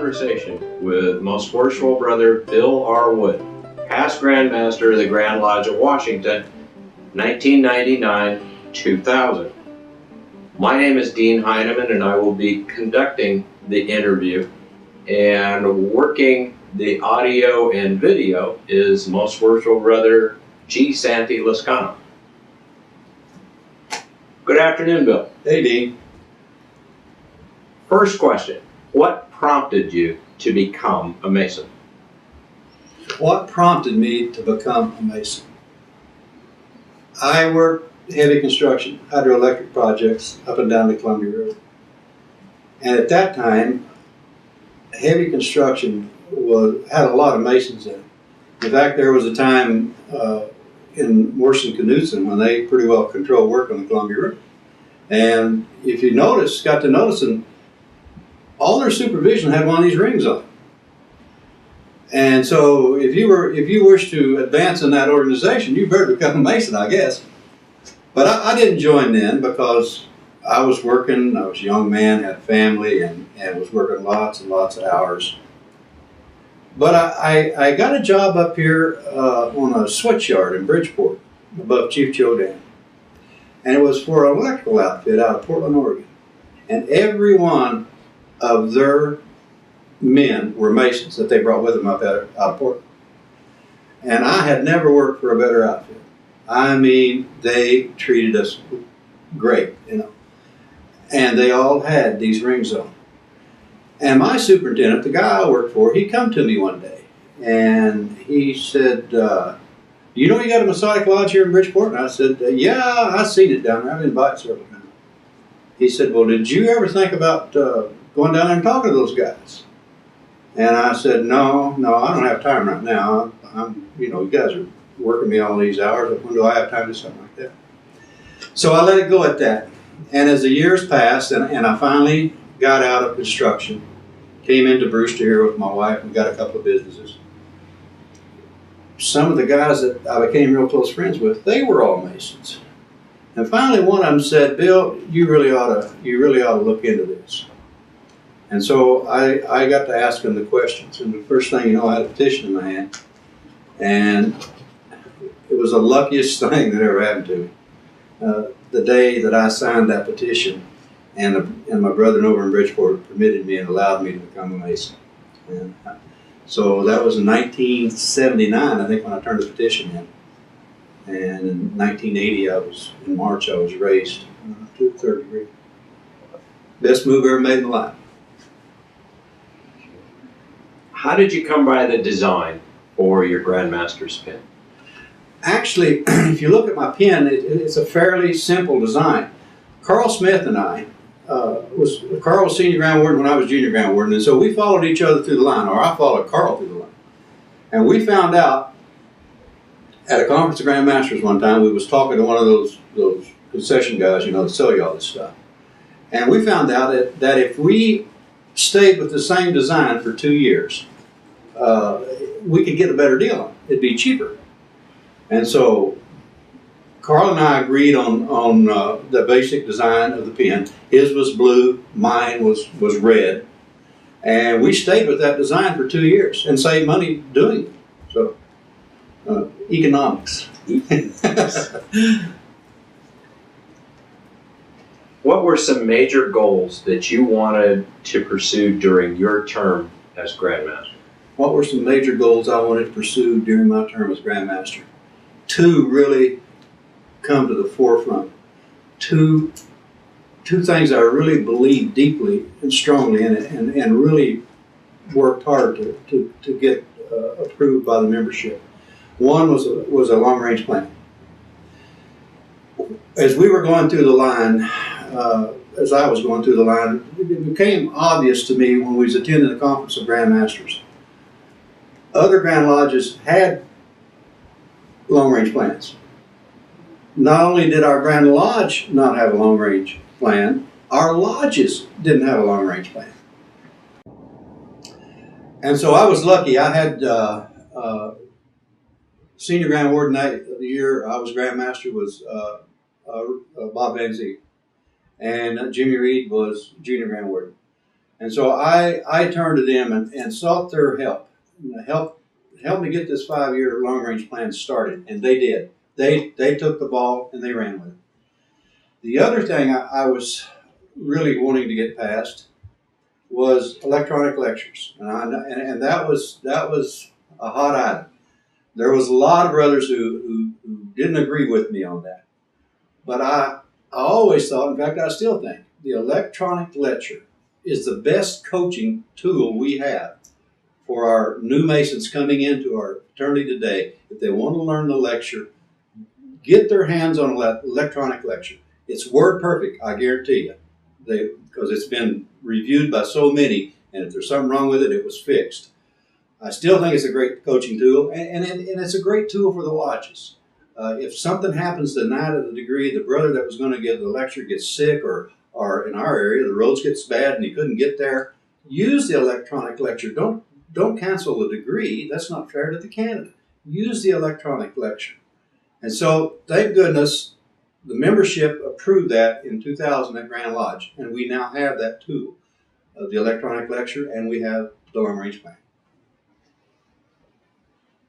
conversation with most worshipful brother Bill R. Wood, past Grandmaster of the Grand Lodge of Washington, 1999-2000. My name is Dean Heineman, and I will be conducting the interview, and working the audio and video is most worshipful brother G. Santi Lascano. Good afternoon, Bill. Hey, Dean. First question, what prompted you to become a Mason? What prompted me to become a Mason? I worked heavy construction, hydroelectric projects up and down the Columbia River. And at that time, heavy construction had a lot of Masons in it. In fact, there was a time in Morrison-Knudsen when they pretty well controlled work on the Columbia River. And if you got to noticing, all their supervision had one of these rings on it. And so if you wish to advance in that organization, you better become a Mason, I guess. But I didn't join then because I was working, I was a young man, had a family, and was working lots and lots of hours. But I got a job up here on a switch yard in Bridgeport, above Chief Joe Dam. And it was for an electrical outfit out of Portland, Oregon. And every one of their men were Masons that they brought with them up out of Portland. And I had never worked for a better outfit. I mean, they treated us great, you know. And they all had these rings on. And my superintendent, the guy I worked for, he come to me one day and he said, you know you got a Masonic Lodge here in Bridgeport? And I said, yeah, I've seen it down there. I've been invited several times. He said, well, did you ever think about going down there and talking to those guys? And I said, no, I don't have time right now. You guys are working me all these hours. When do I have time to do something like that? So I let it go at that. And as the years passed, and I finally got out of construction, came into Brewster here with my wife, and got a couple of businesses. Some of the guys that I became real close friends with, they were all Masons. And finally one of them said, Bill, you really ought to look into this. And so I got to ask him the questions. And the first thing you know, I had a petition in my hand. And it was the luckiest thing that ever happened to me. The day that I signed that petition, and my brother over in Bridgeport permitted me and allowed me to become a Mason. And so that was in 1979, I think, when I turned the petition in. And in 1980, in March, I was raised to the third degree. Best move ever made in my life. How did you come by the design for your Grandmaster's pin? Actually, if you look at my pin, it's a fairly simple design. Carl Smith and I, Carl was senior Grand Warden when I was junior Grand Warden, and so we followed each other through the line, or I followed Carl through the line. And we found out at a conference of Grandmasters one time, we was talking to one of those concession guys, that sell you all this stuff. And we found out that if we stayed with the same design for 2 years, we could get a better deal on it. It'd be cheaper. And so Carl and I agreed on the basic design of the pen. His was blue, mine was red. And we stayed with that design for 2 years and saved money doing it. So, economics. What were some major goals that you wanted to pursue during your term as Grandmaster? What were some major goals I wanted to pursue during my term as Grandmaster? Two really come to the forefront. Two things I really believed deeply and strongly in it, and really worked hard to get approved by the membership. One was a long-range plan. As we were going through the line, as I was going through the line, it became obvious to me when we was attending the Conference of Grandmasters. Other Grand Lodges had long-range plans. Not only did our Grand Lodge not have a long-range plan, our lodges didn't have a long-range plan. And so I was lucky. I had Senior Grand Warden of the year I was Grandmaster was Bob Van Zee. And Jimmy Reed was Junior Grand Warden. And so I turned to them and sought their help. Help me get this 5-year long-range plan started, and they did. They took the ball and they ran with it. The other thing I was really wanting to get past was electronic lectures, and that was a hot item. There was a lot of brothers who didn't agree with me on that, but I always thought, in fact, I still think, the electronic lecture is the best coaching tool we have for our new Masons coming into our fraternity today. If they want to learn the lecture, get their hands on an electronic lecture. It's word perfect, I guarantee you, because it's been reviewed by so many, and if there's something wrong with it, it was fixed. I still think it's a great coaching tool, and it's a great tool for the lodges. If something happens the night of the degree, the brother that was going to give the lecture gets sick, or in our area, the roads gets bad and he couldn't get there, use the electronic lecture. Don't cancel the degree. That's not fair to the candidate. Use the electronic lecture. And so, thank goodness, the membership approved that in 2000 at Grand Lodge, and we now have that tool, the electronic lecture, and we have the long range plan.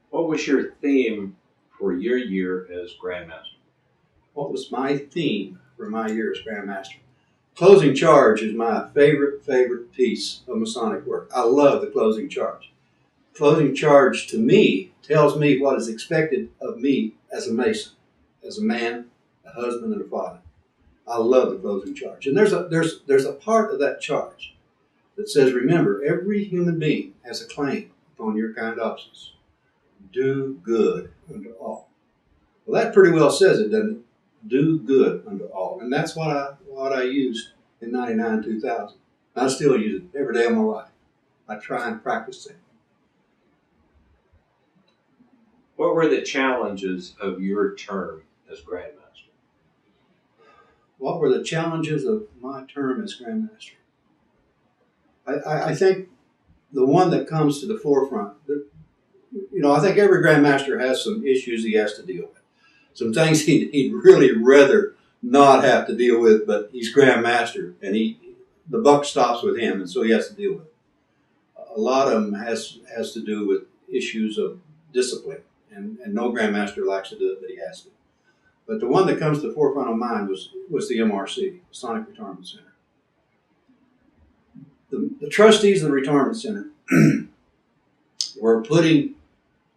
What was your theme for your year as grandmaster? What was my theme for my year as grandmaster? Closing charge is my favorite piece of Masonic work. I love the closing charge. Closing charge, to me, tells me what is expected of me as a Mason, as a man, a husband, and a father. I love the closing charge. And there's a part of that charge that says, remember, every human being has a claim upon your kind offices. Do good unto all. Well, that pretty well says it, doesn't it? Do good unto all. And that's what I used in 99, 2000. I still use it every day of my life. I try and practice it. What were the challenges of your term as grandmaster? What were the challenges of my term as grandmaster? I think the one that comes to the forefront, I think every grandmaster has some issues he has to deal with. Some things he'd really rather not have to deal with, but he's grandmaster, and the buck stops with him, and so he has to deal with it. A lot of them has to do with issues of discipline, and no grandmaster likes to do it, but he has to. But the one that comes to the forefront of mind was the MRC, Masonic Retirement Center. The trustees of the Retirement Center were putting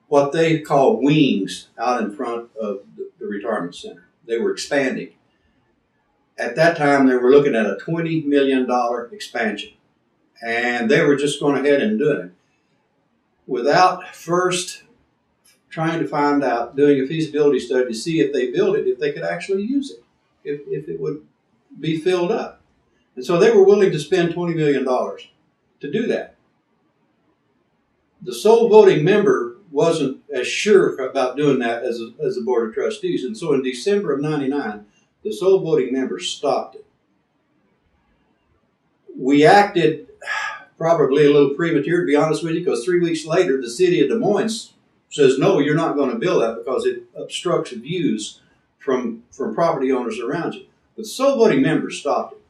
what they call wings out in front of the Retirement Center. They were expanding. At that time, they were looking at a $20 million expansion. And they were just going ahead and doing it without first trying to find out, doing a feasibility study to see if they built it, if they could actually use it, if it would be filled up. And so they were willing to spend $20 million to do that. The sole voting member wasn't as sure about doing that as the Board of Trustees. And so in December of 99, the sole voting member stopped it. We acted probably a little premature, to be honest with you, because 3 weeks later, the city of Des Moines says, no, you're not going to build that because it obstructs views from property owners around you. But the sole voting member stopped it.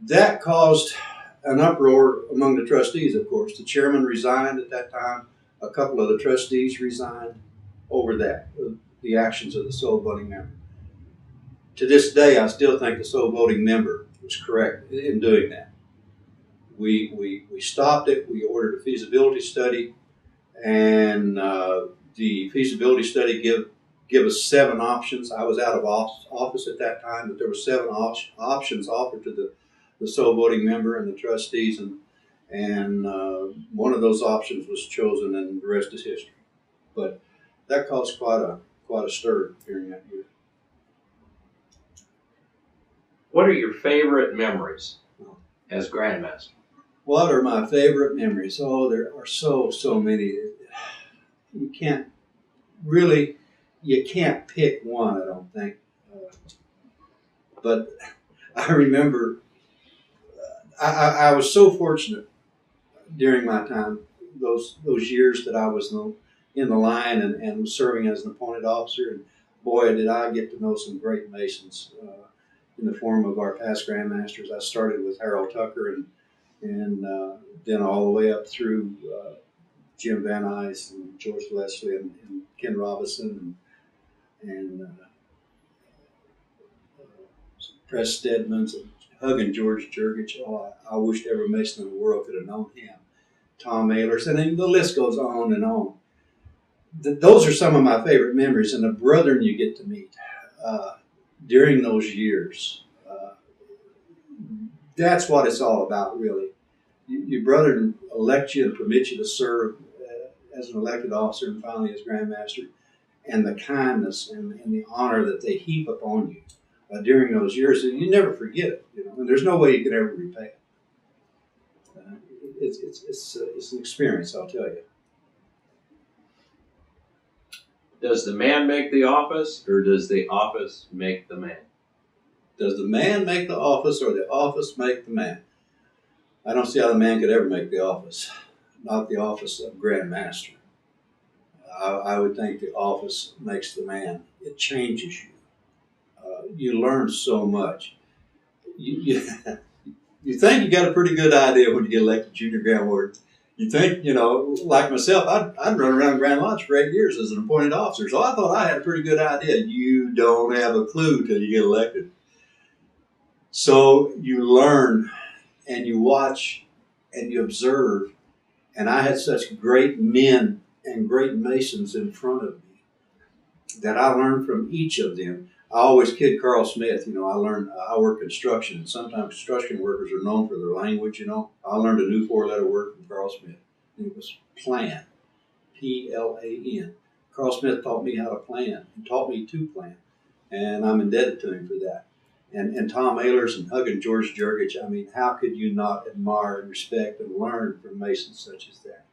That caused an uproar among the trustees, of course. The chairman resigned at that time. A couple of the trustees resigned over that, the actions of the sole voting member. To this day, I still think the sole voting member was correct in doing that. We stopped it. We ordered a feasibility study, and the feasibility study give us 7 options. I was out of office at that time, but there were 7 options offered to the sole voting member and the trustees, and one of those options was chosen, and the rest is history. But that caused quite a stir during that year. What are your favorite memories as grandmaster? What are my favorite memories? Oh, there are so many. You can't pick one, I don't think. But I remember I was so fortunate during my time, those years that I was in the line and was serving as an appointed officer. And boy, did I get to know some great Masons in the form of our past grandmasters. I started with Harold Tucker, and then all the way up through Jim Van Nuys and George Leslie and Ken Robinson and Press Stedman's and hugging George Jurgich. Oh, I wished every Mason in the world could have known him. Tom Ahlers, and then the list goes on and on. Those are some of my favorite memories, and the brethren you get to meet during those years. That's what it's all about, really. Your brethren elect you and permit you to serve as an elected officer and finally as grandmaster, and the kindness and the honor that they heap upon you during those years, and you never forget it. And there's no way you can ever repay it. It's an experience, I'll tell you. Does the man make the office, or does the office make the man? Does the man make the office, or the office make the man? I don't see how the man could ever make the office, not the office of grandmaster. I would think the office makes the man. It changes you. You learn so much. You think you got a pretty good idea when you get elected junior grand warden. You think, like myself, I'd run around Grand Lodge for 8 years as an appointed officer, so I thought I had a pretty good idea. You don't have a clue till you get elected. So you learn and you watch and you observe, and I had such great men and great Masons in front of me that I learned from each of them. I always kid Carl Smith. I work construction, and sometimes construction workers are known for their language. I learned a new 4-letter word from Carl Smith, and it was plan, P-L-A-N. Carl Smith taught me how to plan and taught me to plan, and I'm indebted to him for that. And Tom Ahlers and hugging George Jurgich. I mean, how could you not admire and respect and learn from Masons such as that?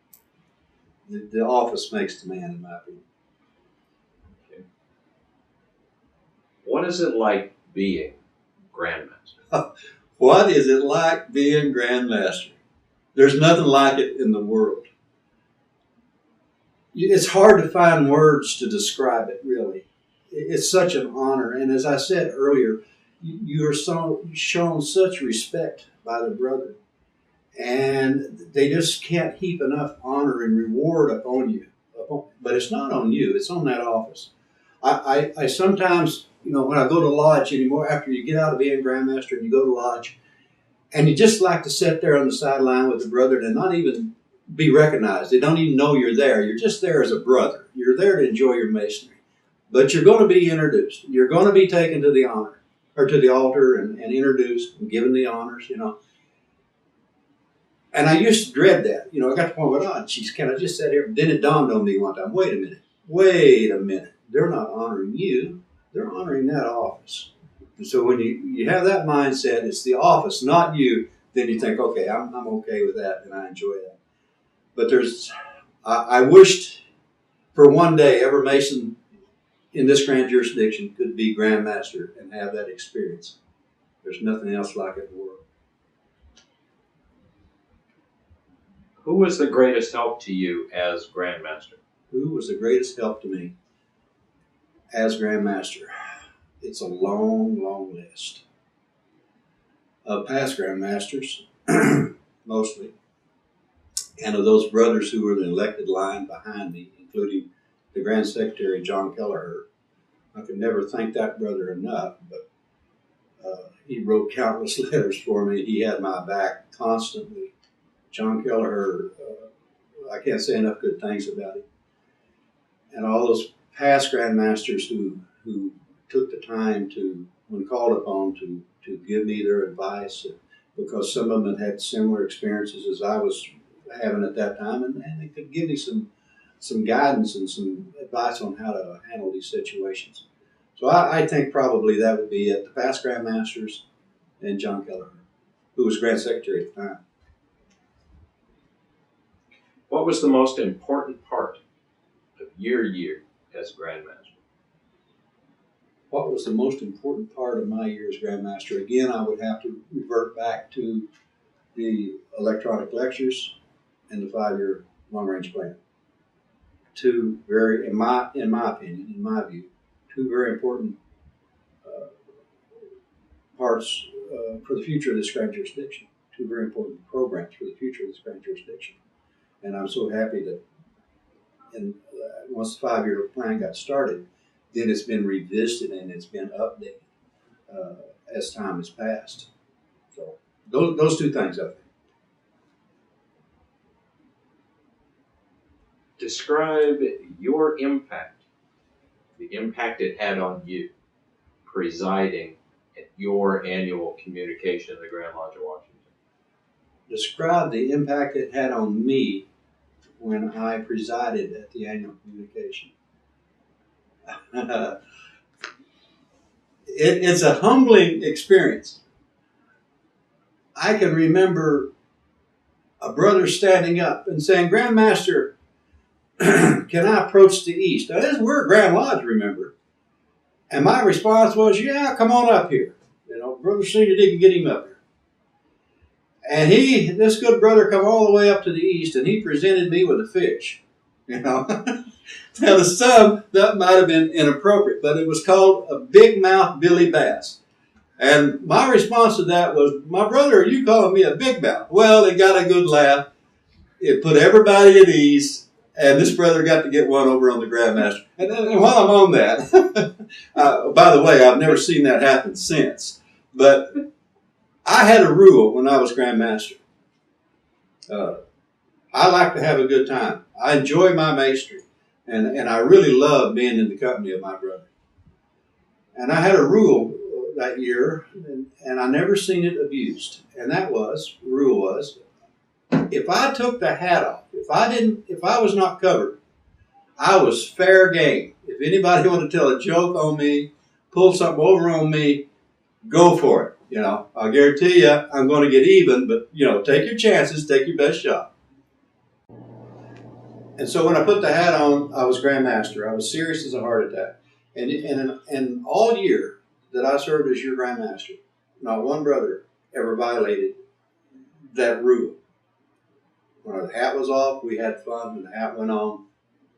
The office makes the man, in my opinion. What is it like being grandmaster? What is it like being grandmaster? There's nothing like it in the world. It's hard to find words to describe it, really. It's such an honor. And as I said earlier, you are shown such respect by the brethren. And they just can't heap enough honor and reward upon you. But it's not on you, it's on that office. I sometimes, when I go to lodge anymore, after you get out of being grandmaster and you go to lodge, and you just like to sit there on the sideline with the brethren and not even be recognized. They don't even know you're there. You're just there as a brother. You're there to enjoy your masonry. But you're going to be introduced. You're going to be taken to the honor, or to the altar and introduced and given the honors, And I used to dread that. I got to the point where, geez, can I just sit here? Then it dawned on me one time, wait a minute. They're not honoring you. They're honoring that office. And so when you have that mindset, it's the office, not you, then you think, okay, I'm okay with that and I enjoy that. But I wished for one day every Mason in this grand jurisdiction could be grandmaster and have that experience. There's nothing else like it in the world. Who was the greatest help to you as grandmaster? Who was the greatest help to me as grandmaster? It's a long, long list of past grandmasters, mostly, and of those brothers who were the elected line behind me, including the Grand Secretary, John Kelleher. I could never thank that brother enough, but he wrote countless letters for me. He had my back constantly. John Kelleher, I can't say enough good things about him. And all those past grandmasters who took the time to, when called upon, to give me their advice, because some of them had similar experiences as I was having at that time, and they could give me some guidance and some advice on how to handle these situations. So I think probably that would be it, the past grandmasters and John Kelleher, who was Grand Secretary at the time. What was the most important part of your year as grandmaster? What was the most important part of my year as grandmaster? Again, I would have to revert back to the electronic lectures and the 5-year long-range plan. Two very, in my opinion, in my view, two very important parts for the future of this grand jurisdiction. two very important programs for the future of this grand jurisdiction. And I'm so happy that once the 5-year plan got started, then it's been revisited and it's been updated as time has passed. So those two things, I think. Describe your impact, the impact it had on you, presiding at your annual communication in the Grand Lodge of Washington. Describe the impact it had on me when I presided at the annual communication. It's a humbling experience. I can remember a brother standing up and saying, "Grandmaster, can I approach the east?" Now, we're a Grand Lodge, remember. And my response was, "Yeah, come on up here." You know, Brother Senior didn't get him up here. And this good brother, come all the way up to the east, and he presented me with a fish. You know, now to some that might have been inappropriate, but it was called a big mouth Billy Bass. And my response to that was, "My brother, are you calling me a big mouth?" Well, it got a good laugh. It put everybody at ease, and this brother got to get one over on the grandmaster. And while I'm on that, by the way, I've never seen that happen since. But I had a rule when I was grandmaster. I like to have a good time. I enjoy my maestry, and I really love being in the company of my brother. And I had a rule that year, and I never seen it abused. And the rule was, if I took the hat off, if I was not covered, I was fair game. If anybody wanted to tell a joke on me, pull something over on me, go for it. You know, I'll guarantee you I'm going to get even, but, you know, take your chances, take your best shot. And so when I put the hat on, I was grandmaster. I was serious as a heart attack. And all year that I served as your grandmaster, not one brother ever violated that rule. When the hat was off, we had fun. When the hat went on,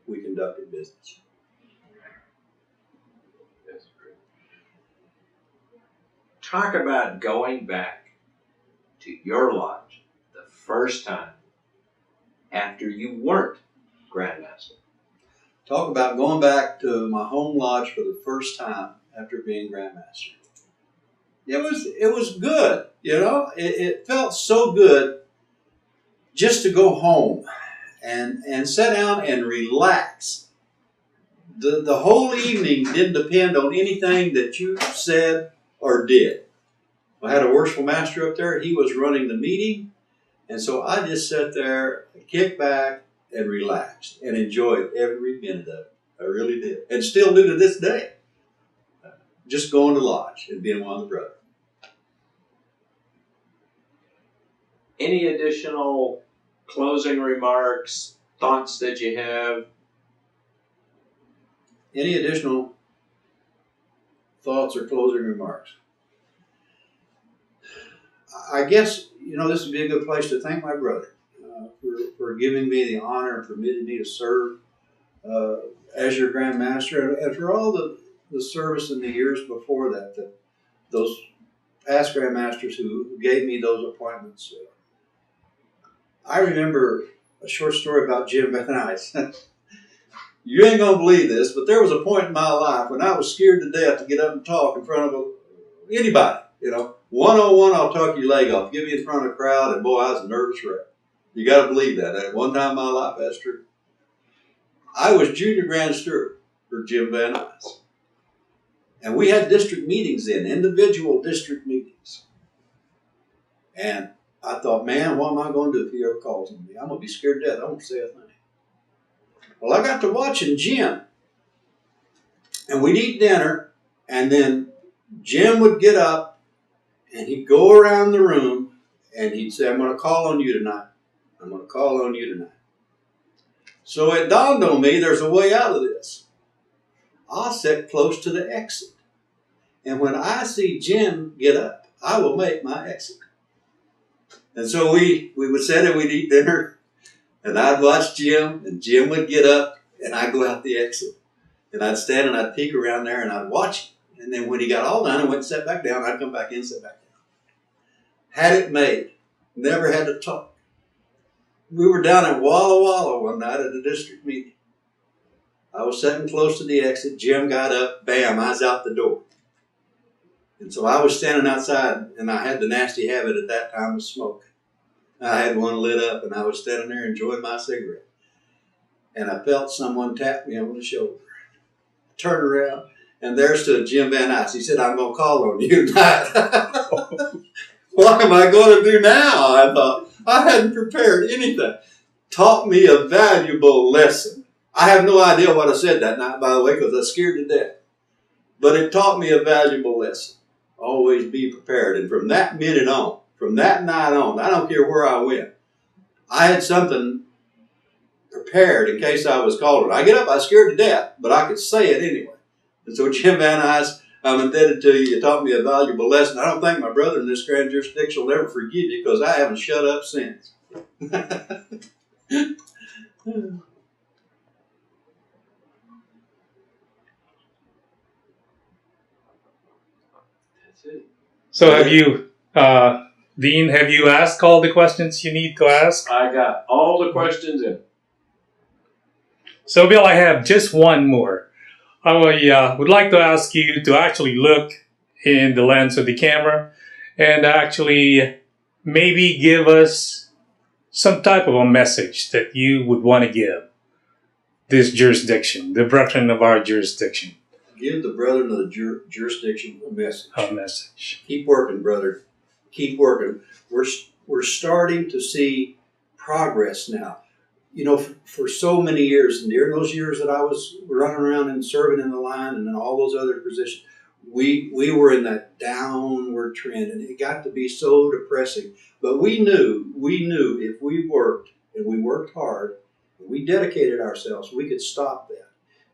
we conducted business. That's great. Talk about going back to your lodge the first time after you weren't grandmaster. Talk about going back to my home lodge for the first time after being grandmaster. It was good, you know. It felt so good just to go home and sit down and relax. The whole evening didn't depend on anything that you said or did. I had a worshipful master up there. He was running the meeting. And so I just sat there, kicked back, and relaxed and enjoyed every minute of it. I really did. And still do to this day. Just going to lodge and being one of the brothers. Any additional closing remarks, thoughts that you have? Any additional thoughts or closing remarks? I guess, you know, this would be a good place to thank my brother for giving me the honor and permitting me to serve as your grandmaster, and for all the service in the years before that those past grandmasters who gave me those appointments. I remember a short story about Jim Van Ice. You ain't going to believe this, but there was a point in my life when I was scared to death to get up and talk in front of anybody. You know, one-on-one, I'll talk your leg off. Get me in front of a crowd, and boy, I was a nervous wreck. You got to believe that. At one time in my life, that's true. I was junior grand steward for Jim Van Ice. And we had district meetings then, individual district meetings. And I thought, man, what am I going to do if he ever calls on me? I'm going to be scared to death. I won't say a thing. Well, I got to watching Jim. And we'd eat dinner, and then Jim would get up, and he'd go around the room, and he'd say, "I'm going to call on you tonight. I'm going to call on you tonight." So it dawned on me there's a way out of this. I'll sit close to the exit. And when I see Jim get up, I will make my exit. And so we would sit and we'd eat dinner, and I'd watch Jim, and Jim would get up, and I'd go out the exit. And I'd stand and I'd peek around there, and I'd watch him. And then when he got all done and went and sat back down, I'd come back in and sit back down. Had it made. Never had to talk. We were down at Walla Walla one night at a district meeting. I was sitting close to the exit. Jim got up, bam, I was out the door. And so I was standing outside, and I had the nasty habit at that time of smoke. I had one lit up, and I was standing there enjoying my cigarette. And I felt someone tap me on the shoulder. I turned around, and there stood Jim Van Nuys. He said, "I'm going to call on you tonight." What am I going to do now? I thought. I hadn't prepared anything. Taught me a valuable lesson. I have no idea what I said that night, by the way, because I was scared to death. But it taught me a valuable lesson. Always be prepared. And from that minute on, from that night on, I don't care where I went, I had something prepared in case I was called on. I get up, I was scared to death, but I could say it anyway. And so, Jim Van Nuys, I'm indebted to you. You taught me a valuable lesson. I don't think my brother in this grand jurisdiction will ever forgive you because I haven't shut up since. So have you, Dean, have you asked all the questions you need to ask? I got all the questions in. So Bill, I have just one more. I would like to ask you to actually look in the lens of the camera and actually maybe give us some type of a message that you would want to give this jurisdiction, the brethren of our jurisdiction. Give the brethren of the jurisdiction a message. A message. Keep working, brother. Keep working. We're starting to see progress now. You know, for so many years, and during those years that I was running around and serving in the line and in all those other positions, we were in that downward trend, and it got to be so depressing. But we knew if we worked, and we worked hard, and we dedicated ourselves, we could stop that.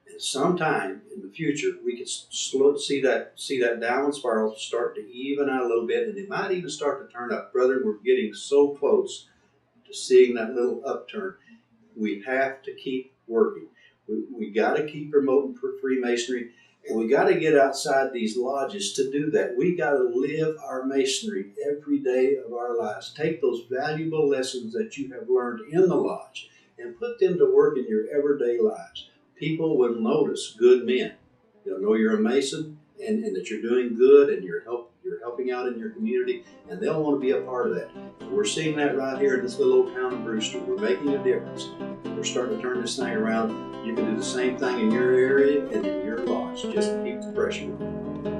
And sometime in the future, we could see that downward spiral start to even out a little bit, and it might even start to turn up. Brother, we're getting so close to seeing that little upturn. We have to keep working. We got to keep promoting Freemasonry, and we got to get outside these lodges to do that. We got to live our masonry every day of our lives. Take those valuable lessons that you have learned in the lodge and put them to work in your everyday lives. People will notice good men. They'll know you're a Mason and that you're doing good and you're helping out in your community, and they'll want to be a part of that. And we're seeing that right here in this little old town of Brewster. We're making a difference. We're starting to turn this thing around. You can do the same thing in your area and in your lodge. Just keep the pressure on.